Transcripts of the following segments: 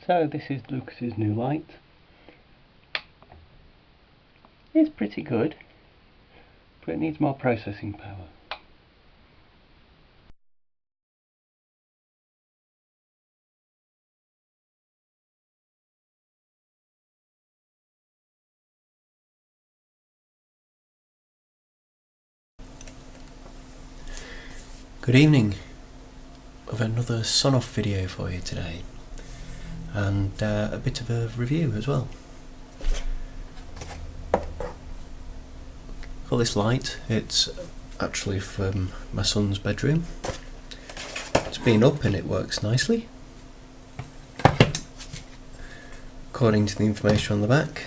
So this is Lucas's new light. It's pretty good, but it needs more processing power. Good evening. I've another Sonoff video for you today, and a bit of a review as well. For this light, it's actually from my son's bedroom. It's been up and it works nicely. According to the information on the back,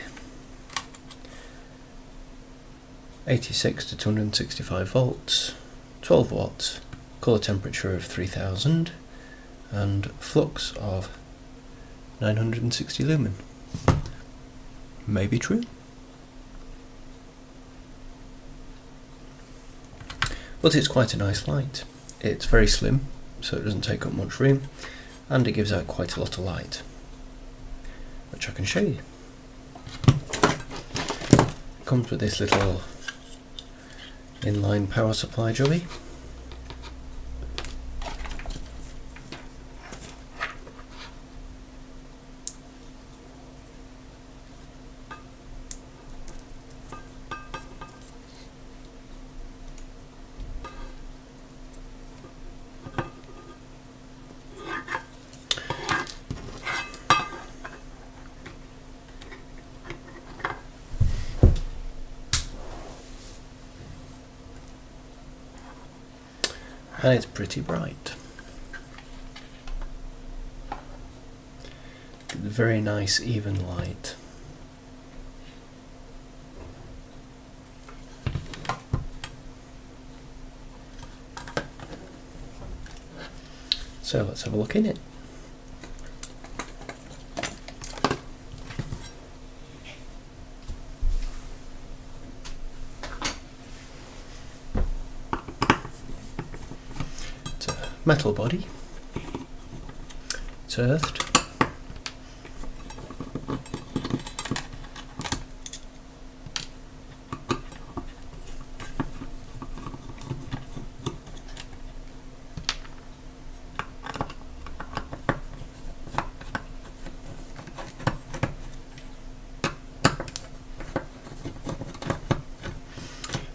86 to 265 volts, 12 watts, colour temperature of 3000 and flux of 960 lumen. Maybe true. But it's quite a nice light. It's very slim, so it doesn't take up much room, and it gives out quite a lot of light, which I can show you. It comes with this little inline power supply jobby. And it's pretty bright. Very nice even light. So let's have a look in it. Metal body, it's earthed,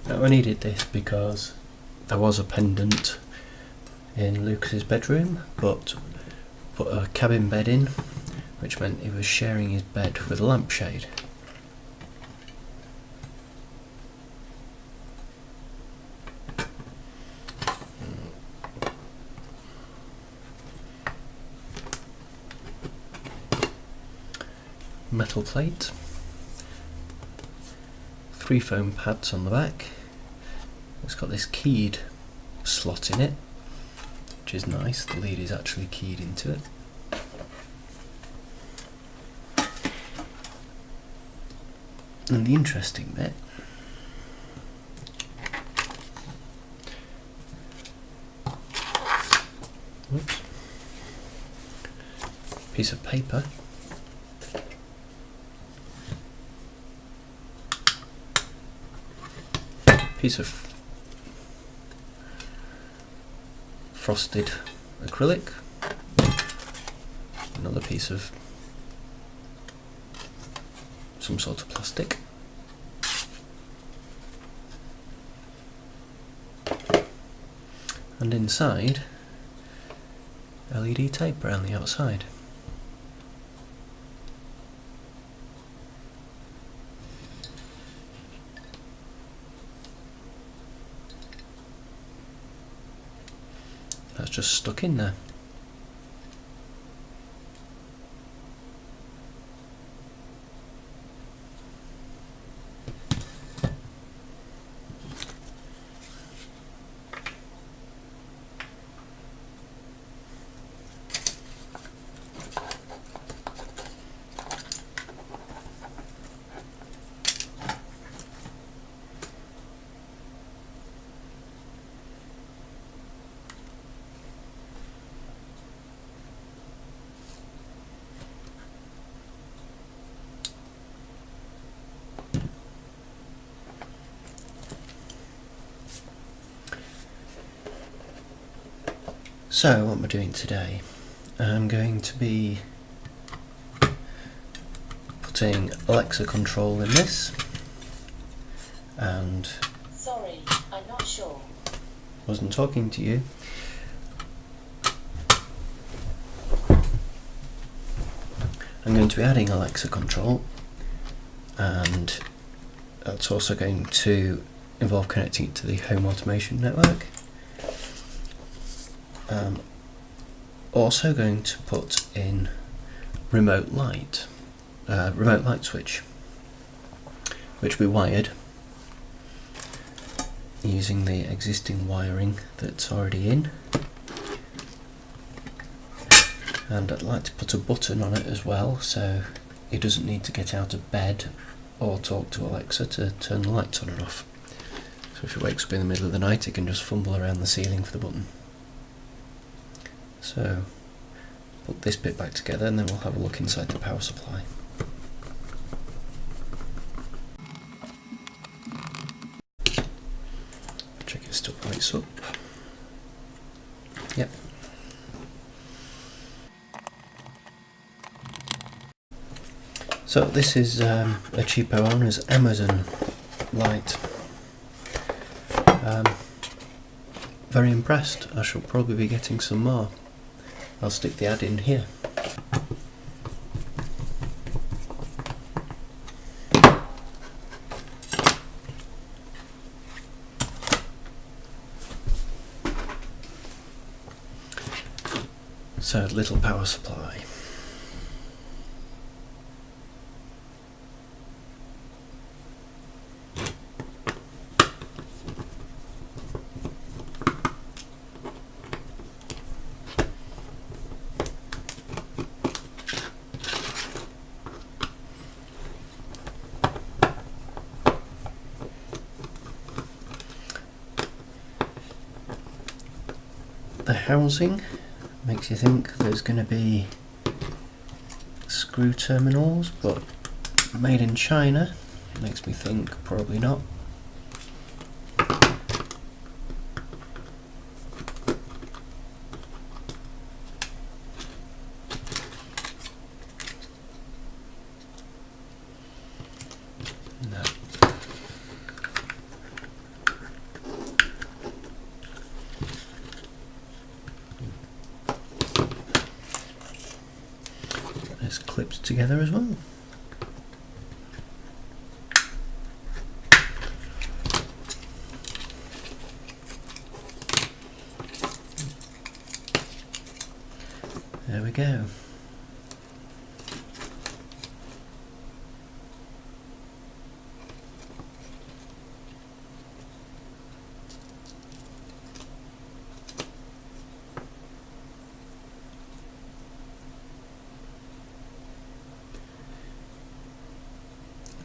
now I needed this because there was a pendant in Lucas's bedroom, but put a cabin bed in, which meant he was sharing his bed with a lampshade. Metal plate, 3 foam pads on the back. It's got this keyed slot in it, which is nice. The lead is actually keyed into it. And the interesting bit, whoops, piece of paper, piece of frosted acrylic, another piece of some sort of plastic, and inside LED tape around the outside. That's just stuck in there. So what am I doing today? I'm going to be putting Alexa control in this, and sorry, I'm not sure. Wasn't talking to you. I'm going to be adding Alexa control, and that's also going to involve connecting it to the home automation network. Also going to put in remote light switch, which we wired using the existing wiring that's already in. And I'd like to put a button on it as well, so he doesn't need to get out of bed or talk to Alexa to turn the lights on and off. So if he wakes up in the middle of the night, he can just fumble around the ceiling for the button. So put this bit back together and then we'll have a look inside the power supply. Check it still lights up. Yep. So this is a cheapo owner's Amazon light. Very impressed. I shall probably be getting some more. I'll stick the ad in here. So, little power supply. The housing makes you think there's going to be screw terminals, but made in China makes me think probably not. No. There's clips together as well. There we go.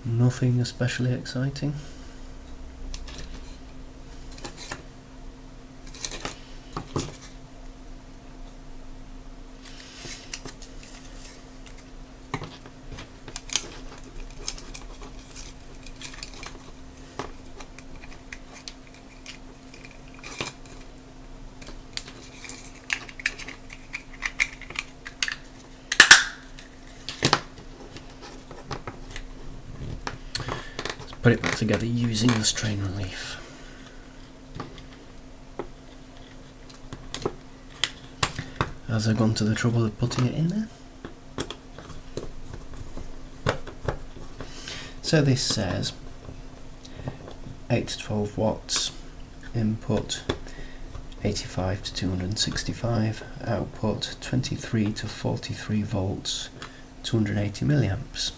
Nothing especially exciting. Put it back together using the strain relief. Has I gone to the trouble of putting it in there? So this says 8 to 12 watts, input 85 to 265, output 23 to 43 volts, 280 milliamps.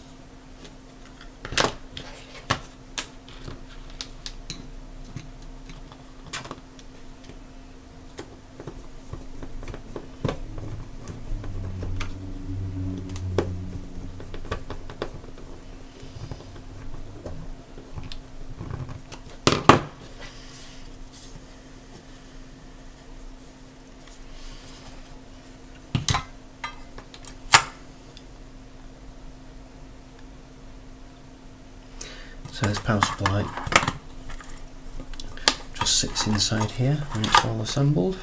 So this power supply just sits inside here when it's all assembled.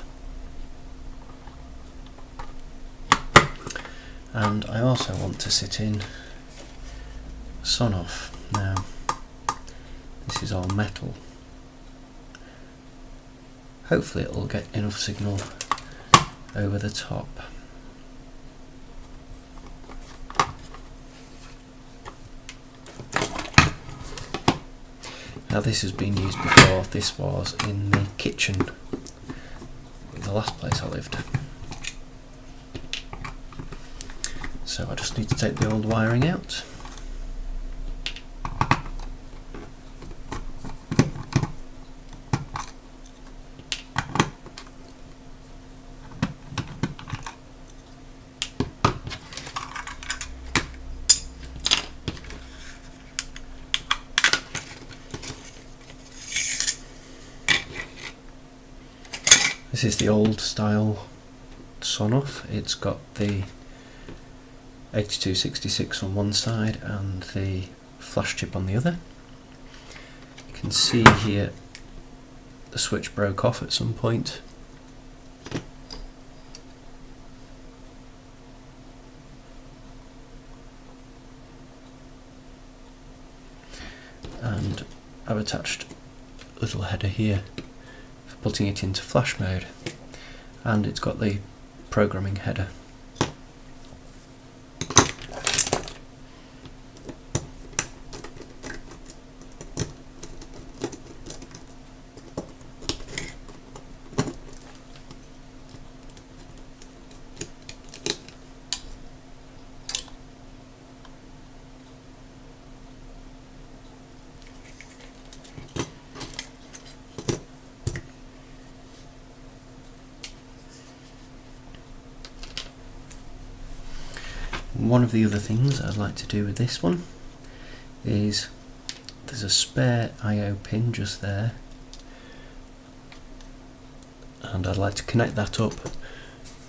and I also want to sit in Sonoff. Now this is all metal. Hopefully it will get enough signal over the top. Now this has been used before. This was in the kitchen, the last place I lived. So I just need to take the old wiring out. This is the old style Sonoff. It's got the 8266 on one side and the flash chip on the other. You can see here the switch broke off at some point. And I've attached a little header here for putting it into flash mode, and it's got the programming header. One of the other things I'd like to do with this one is there's a spare I/O pin just there, and I'd like to connect that up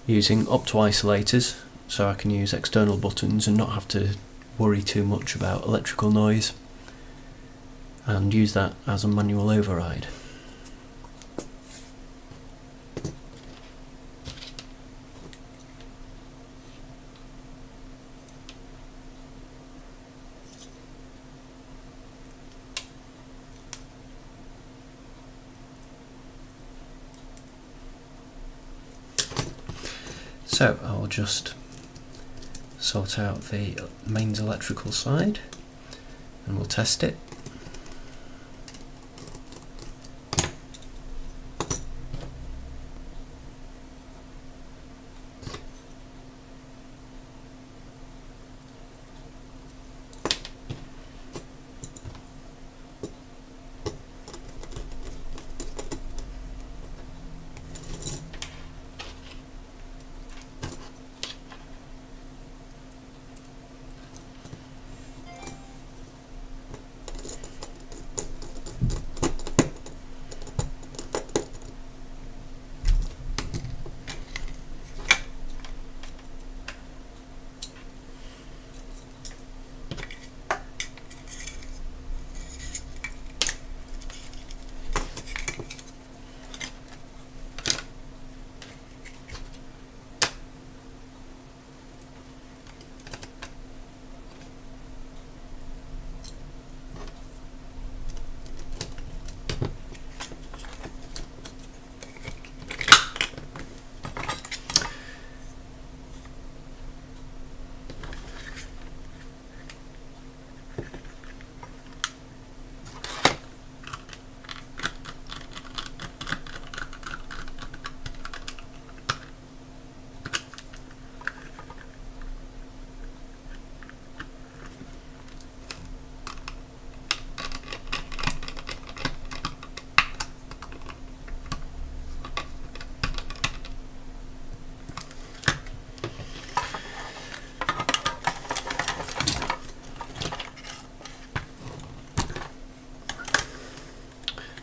using opto-isolators so I can use external buttons and not have to worry too much about electrical noise, and use that as a manual override. So I'll just sort out the mains electrical side and we'll test it.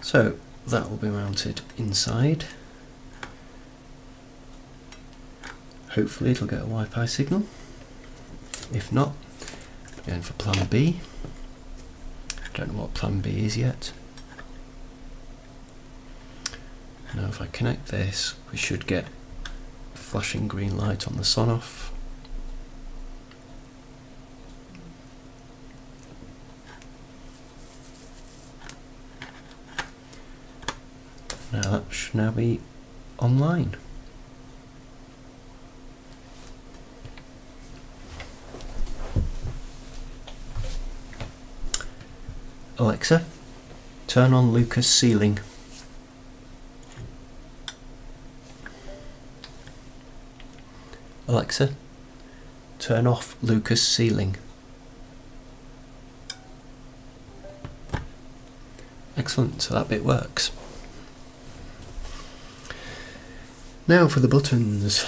So that will be mounted inside. Hopefully it'll get a Wi-Fi signal. If not, I'm going for plan B. Don't know what plan B is yet. Now if I connect this, we should get a flashing green light on the Sonoff. that should now be online. Alexa, turn on Lucas ceiling. Alexa, turn off Lucas ceiling. Excellent, so that bit works. Now for the buttons.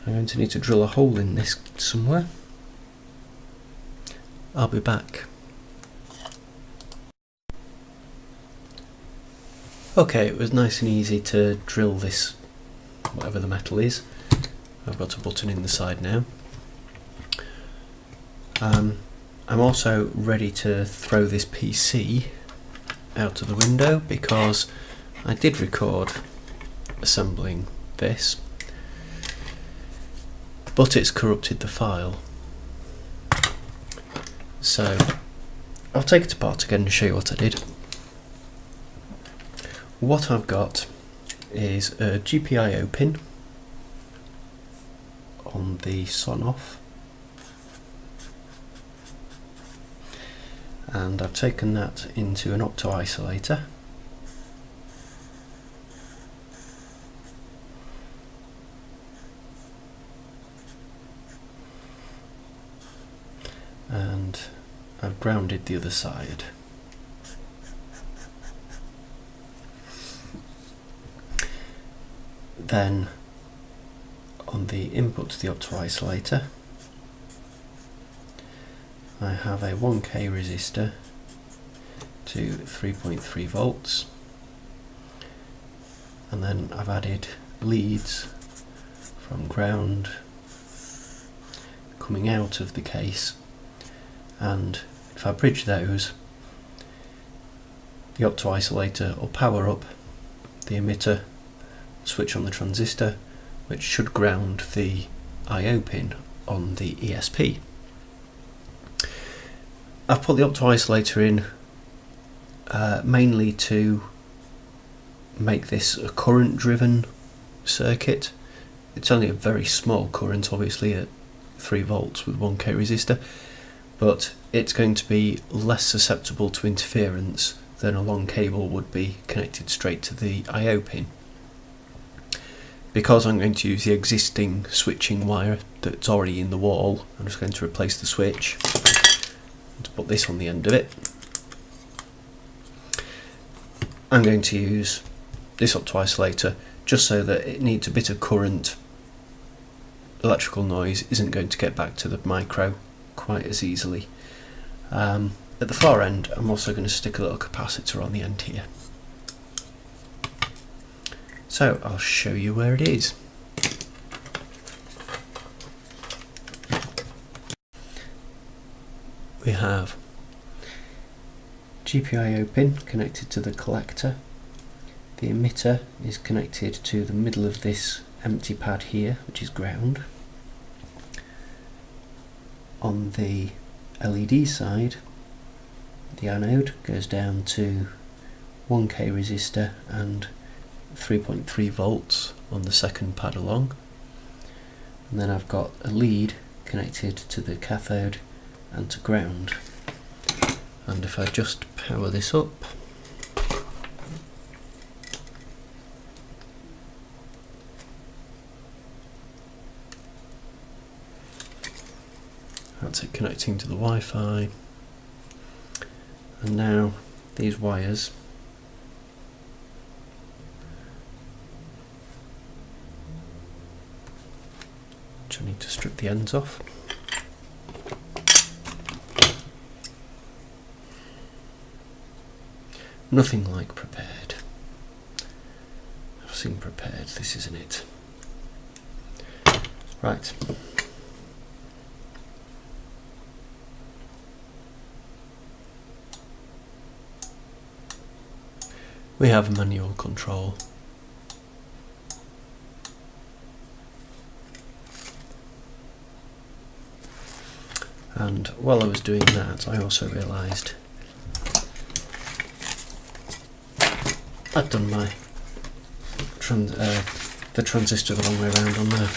I'm going to need to drill a hole in this somewhere. I'll be back. Okay, it was nice and easy to drill this, whatever the metal is. I've got a button in the side now. I'm also ready to throw this PC out of the window because I did record assembling this, but it's corrupted the file. So I'll take it apart again and show you what I did. What I've got is a GPIO pin on the Sonoff, and I've taken that into an opto-isolator, and I've grounded the other side. Then on the input to the opto-isolator I have a 1k resistor to 3.3 volts, and then I've added leads from ground coming out of the case, and if I bridge those, the opto-isolator will power up the emitter, switch on the transistor, which should ground the I/O pin on the ESP. I've put the opto-isolator in mainly to make this a current driven circuit. It's only a very small current, obviously at 3 volts with 1k resistor, but it's going to be less susceptible to interference than a long cable would be connected straight to the I/O pin. Because I'm going to use the existing switching wire that's already in the wall, I'm just going to replace the switch and to put this on the end of it. I'm going to use this opto-isolator just so that it needs a bit of current. Electrical noise isn't going to get back to the micro quite as easily. At the far end, I'm also going to stick a little capacitor on the end here. So I'll show you where it is. We have GPIO pin connected to the collector. The emitter is connected to the middle of this empty pad here, which is ground. On the LED side, the anode goes down to 1k resistor and 3.3 volts on the second pad along, and then I've got a lead connected to the cathode and to ground. And if I just power this up, that's it connecting to the Wi-Fi, and now these wires which I need to strip the ends off. Nothing like prepared. I've seen prepared, this isn't it. Right. We have manual control. And while I was doing that, I also realised I've done my the transistor the long way around on there.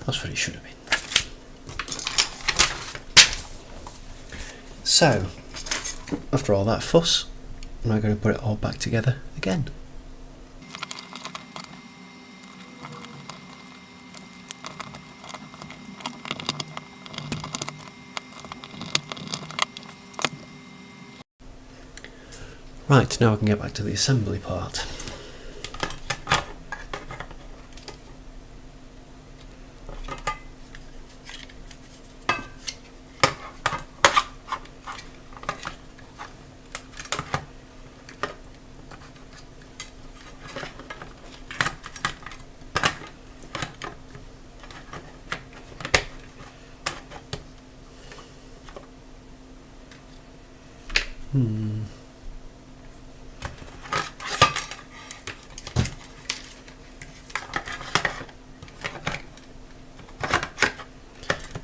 That's what it should have been. So, after all that fuss, I'm now going to put it all back together again. Right, now I can get back to the assembly part.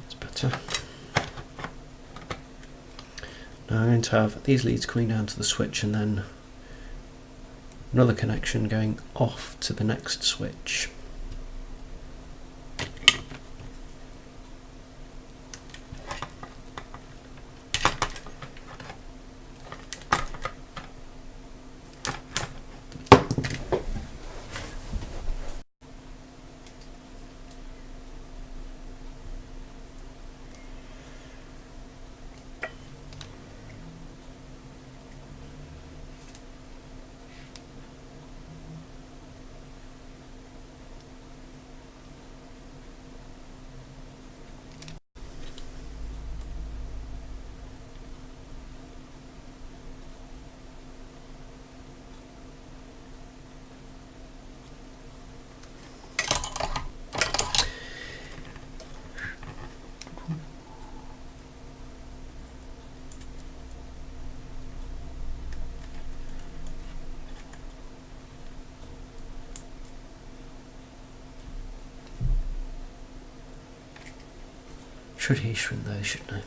That's better. Now I'm going to have these leads coming down to the switch and then another connection going off to the next switch. Should he shrink those, shouldn't I?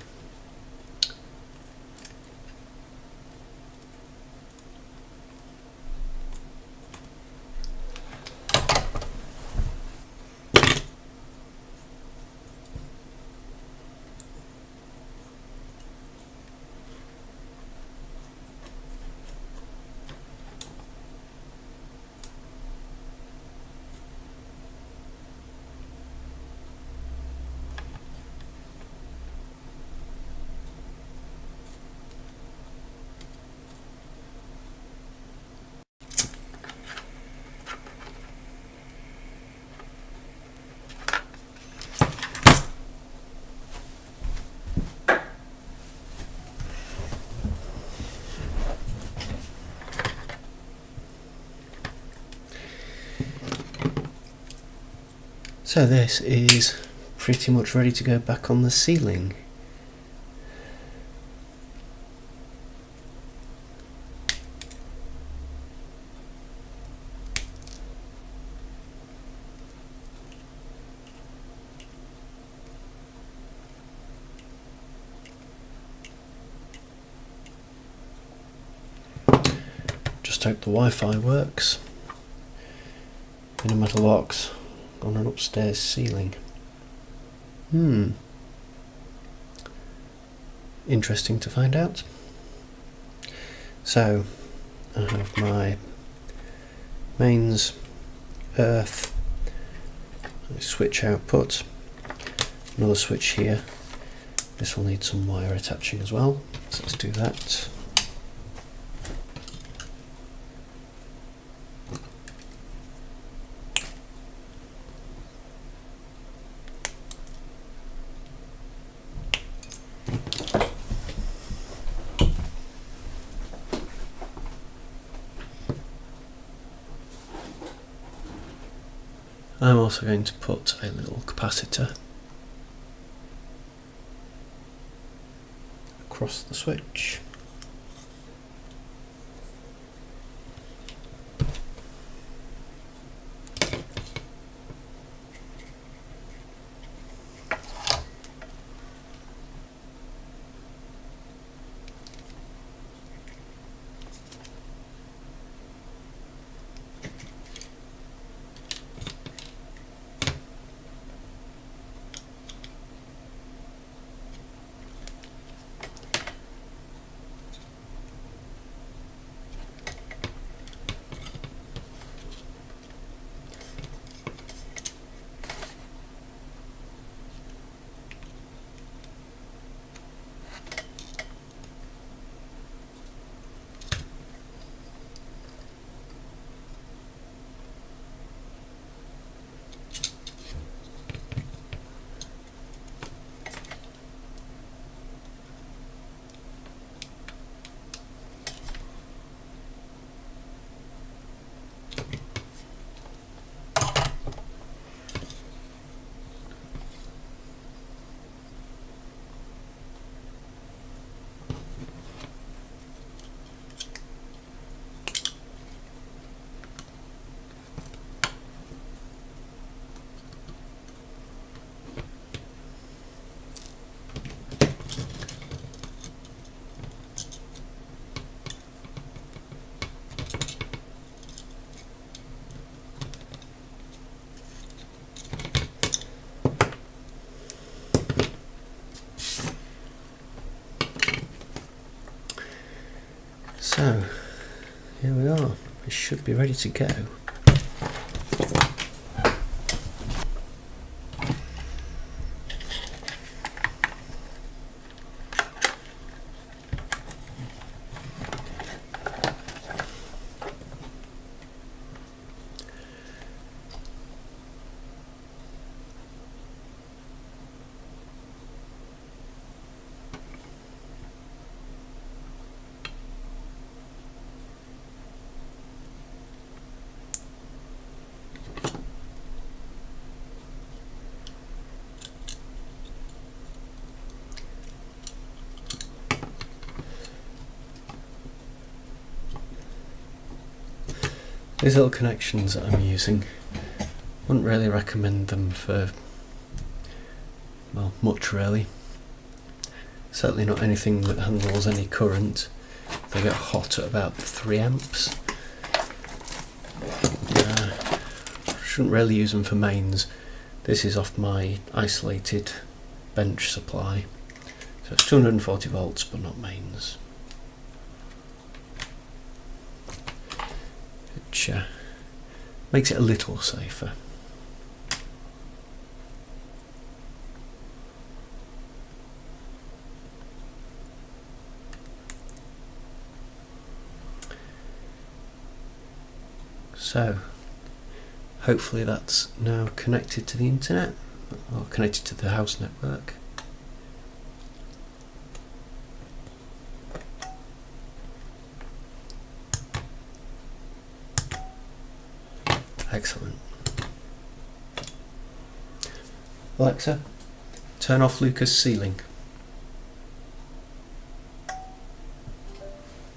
So this is pretty much ready to go back on the ceiling. Just hope the Wi-Fi works in a metal box on an upstairs ceiling. Interesting to find out. So I have my mains, earth, my switch output, another switch here. This will need some wire attaching as well, so let's do that. I'm also going to put a little capacitor across the switch. So, here we are. We should be ready to go. These little connections that I'm using, wouldn't really recommend them for, well, much really. Certainly not anything that handles any current. They get hot at about 3 amps. Shouldn't really use them for mains. This is off my isolated bench supply. So it's 240 volts but not mains. Which makes it a little safer. So hopefully that's now connected to the internet or connected to the house network. Excellent. Alexa, turn off Luca's ceiling.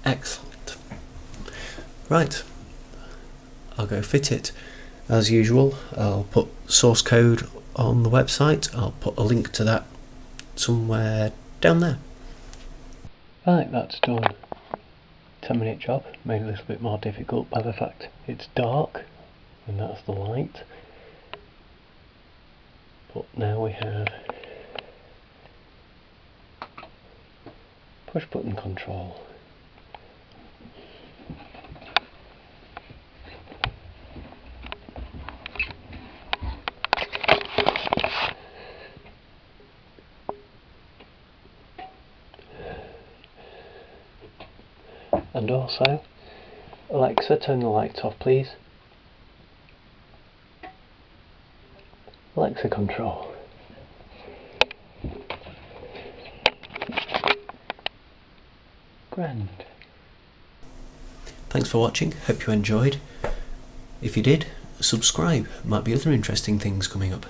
Excellent. Right, I'll go fit it. As usual, I'll put source code on the website. I'll put a link to that somewhere down there. Right, that's done. 10-minute job, made a little bit more difficult by the fact it's dark and that's the light. But now we have push button control. And also, Alexa, turn the lights off please. Alexa control. Grand. Thanks for watching, hope you enjoyed. If you did, subscribe, might be other interesting things coming up.